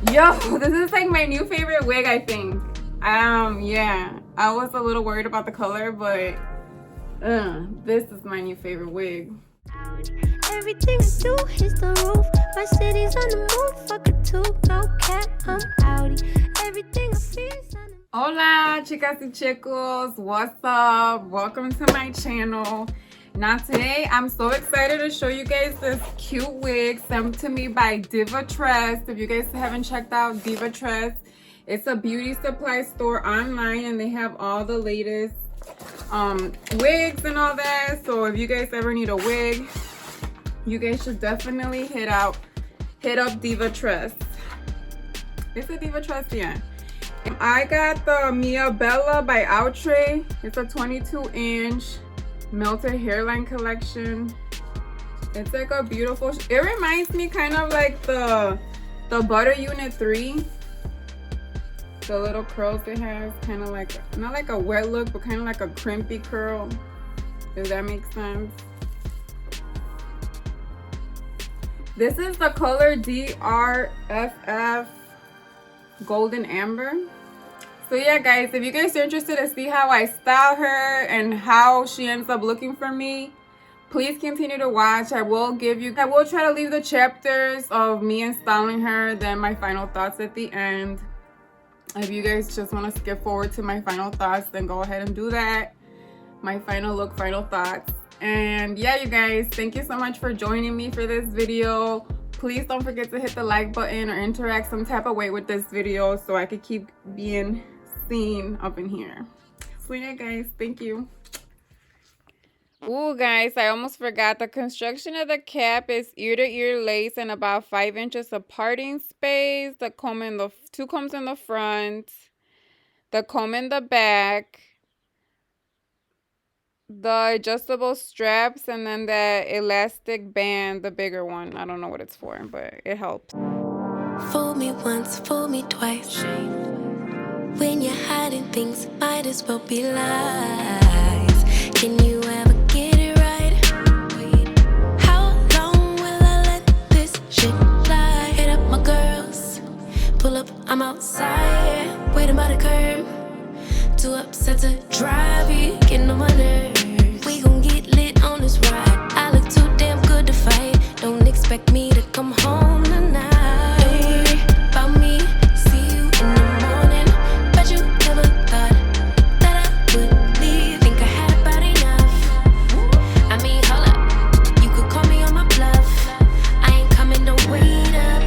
Yo, this is like my new favorite wig, I think. Yeah, I was a little worried about the color, but this is my new favorite wig. Everything I do hits the roof. My city's on the move. Fuck a two, no cap, I'm outie. Everything I feel is on the Hola, chicas y chicos, what's up? Welcome to my channel. Now today, I'm so excited to show you guys this cute wig sent to me by Diva-Tress. If you guys haven't checked out Diva-Tress, it's a beauty supply store online and they have all the latest wigs and all that. So if you guys ever need a wig, you guys should definitely hit up Diva-Tress. Is it Diva-Tress? Yeah. I got the MIABELLA by Outre. It's a 22-inch melted hairline collection. It's like a beautiful, it reminds me kind of like the Butter Unit 3. The little curls it has, kind of like, not like a wet look, but kind of like a crimpy curl, if that makes sense. This is the color DRFF Golden Amber. So yeah guys, if you guys are interested to see how I style her and how she ends up looking for me, please continue to watch. I will try to leave the chapters of me and styling her, then my final thoughts at the end. If you guys just want to skip forward to my final thoughts, then go ahead and do that. My final look, final thoughts. And yeah, you guys, thank you so much for joining me for this video. Please don't forget to hit the like button or interact some type of way with this video so I could keep being seen up in here. So yeah guys, thank you. Ooh guys, I almost forgot. The construction of the cap is ear to ear lace and about 5 inches of parting space. The comb in the two combs in the front, the comb in the back, the adjustable straps, and then the elastic band, the bigger one. I don't know what it's for, but it helps. fool me once, fool me twice. When you're hiding things, might as well be lies. Can you ever get it right? How long will I let this shit fly? Hit up my girls, pull up, I'm outside, waiting by the curb. Too upset to drive, you getting on my nerves. We gon' get lit on this ride. I look too damn good to fight. Don't expect me to come home tonight. Don't worry about me, see you in the morning. Bet you never thought that I would leave. Think I had about enough. I mean, hold up, you could call me on my bluff. I ain't coming, don't wait up.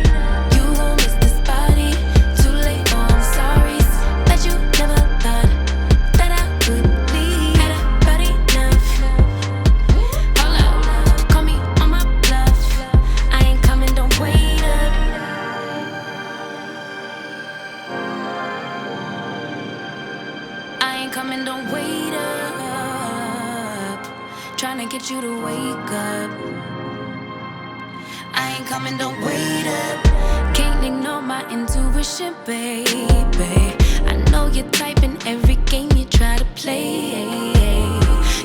You gon' miss this body, too late, oh I'm sorry. Bet you never thought that I would leave. Had about enough. Hold up, call me on my bluff. I ain't coming, don't wait up. I ain't coming, don't wait up. Tryna get you to wake up. I ain't coming, don't wait up. Can't ignore my intuition, baby. I know you're typing every game you try to play.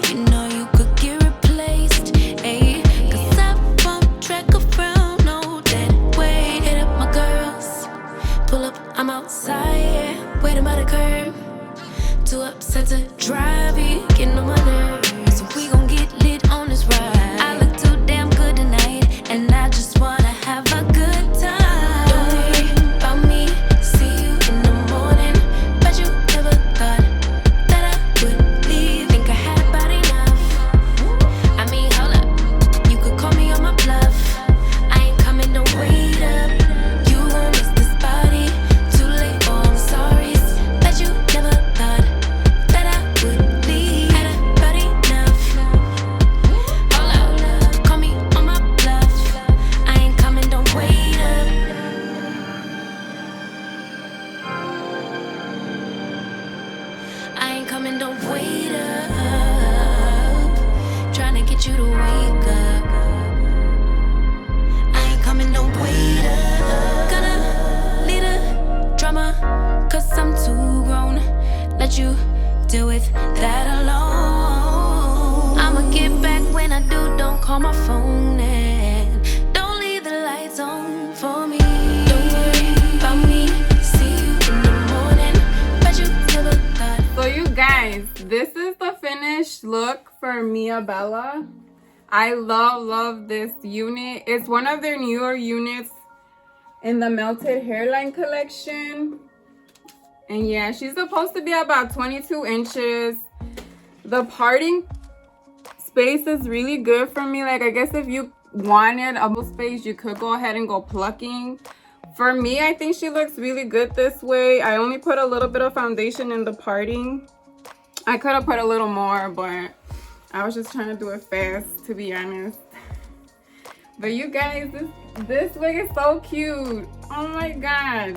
You know you could get replaced, ayy. Cause I won't track around, no that way. Hit up my girls, pull up, I'm outside, waiting by the curb. Too upset to drive, you getting on my nerves. So we gon' get lit on this ride. I look too damn good tonight, and I just wanna have a good time. Don't worry about me, see you in the morning. Bet you never thought that I would leave. Think I had about enough. I mean, hold up, you could call me on my bluff. I ain't coming, don't wait up. You gon' miss this body, too late, oh I'm sorry. Bet you never thought that I would leave. Had about enough. Hold up, call me on my bluff. I ain't coming, don't wait up. I ain't coming, don't wait up. Tryna get you to wake up. I ain't coming, don't wait up. Gonna lead a drama, cause I'm too grown. Let you deal with that alone. I'ma get back when I do, don't call my phone and don't leave the lights on for me. Don't worry about me. look for MIABELLA. I love this unit. It's one of their newer units in the Melted Hairline collection. And yeah, she's supposed to be about 22 inches. The parting space is really good for me. Like, I guess if you wanted a little space, you could go ahead and go plucking. For me, I think she looks really good this way. I only put a little bit of foundation in the parting. I could have put a little more, but I was just trying to do it fast, to be honest. But you guys, this wig is so cute. Oh my god.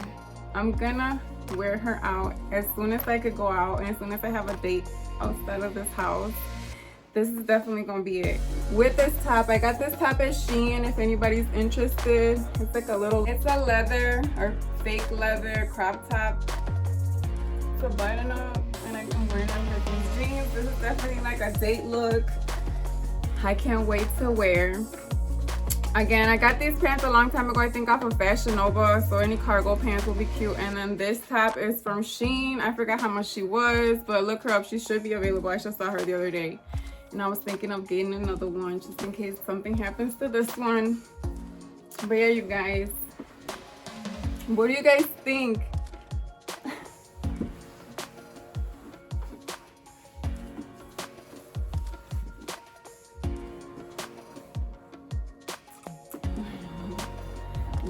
I'm gonna wear her out as soon as I could go out and as soon as I have a date outside of this house. This is definitely gonna be it. With this top, I got this top at Shein if anybody's interested. It's like a little, it's a leather or fake leather crop top. It's a button up and I'm wearing them with these jeans. This is definitely like a date look. I can't wait to wear. Again, I got these pants a long time ago, I think off of Fashion Nova, so any cargo pants will be cute. And then this top is from Shein. I forgot how much she was, but look her up. She should be available. I just saw her the other day. And I was thinking of getting another one just in case something happens to this one. But yeah, you guys. What do you guys think?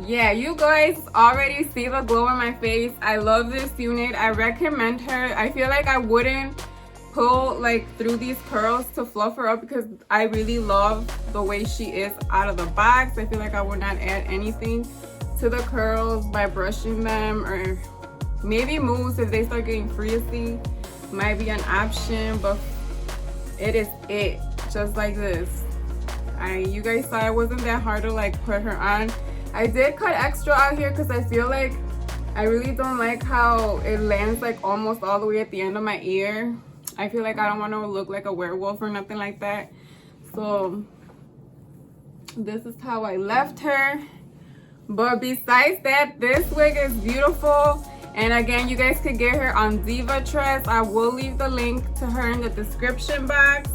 Yeah, you guys already see the glow on my face. I love this unit. I recommend her. I feel like I wouldn't pull like through these curls to fluff her up because I really love the way she is out of the box. I feel like I would not add anything to the curls by brushing them, or maybe mousse if they start getting frizzy might be an option, but it is it just like this. You guys saw it wasn't that hard to like put her on. I did cut extra out here because I feel like I really don't like how it lands like almost all the way at the end of my ear. I feel like I don't want to look like a werewolf or nothing like that. So this is how I left her. But besides that, this wig is beautiful. And again, you guys could get her on DivaTress. I will leave the link to her in the description box.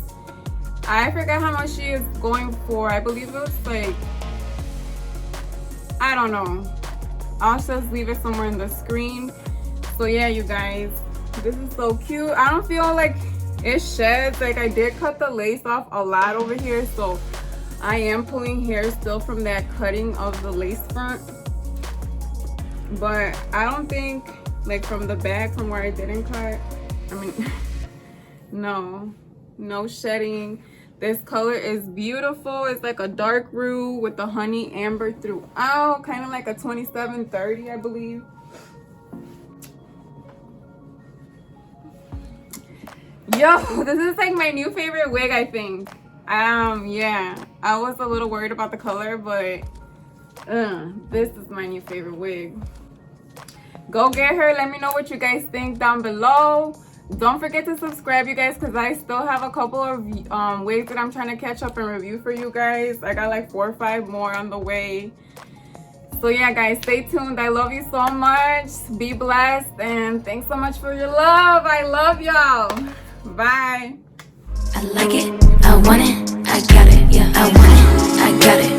I forgot how much she is going for. I believe it was like, I don't know. I'll just leave it somewhere in the screen. So yeah, you guys, this is so cute. I don't feel like it sheds. Like, I did cut the lace off a lot over here, so I am pulling hair still from that cutting of the lace front. But I don't think, like from the back, from where I didn't cut, I mean, no shedding. This color is beautiful. It's like a dark roux with the honey amber throughout, kind of like a 2730, I believe. Yo, this is like my new favorite wig, I think. Yeah, I was a little worried about the color, but this is my new favorite wig. Go get her. Let me know what you guys think down below. Don't forget to subscribe, you guys, because I still have a couple of wigs that I'm trying to catch up and review for you guys. I got like 4 or 5 more on the way. So yeah, guys, stay tuned. I love you so much. Be blessed, and thanks so much for your love. I love y'all. Bye. I like it, I want it, I got it, yeah, I want it, I got it.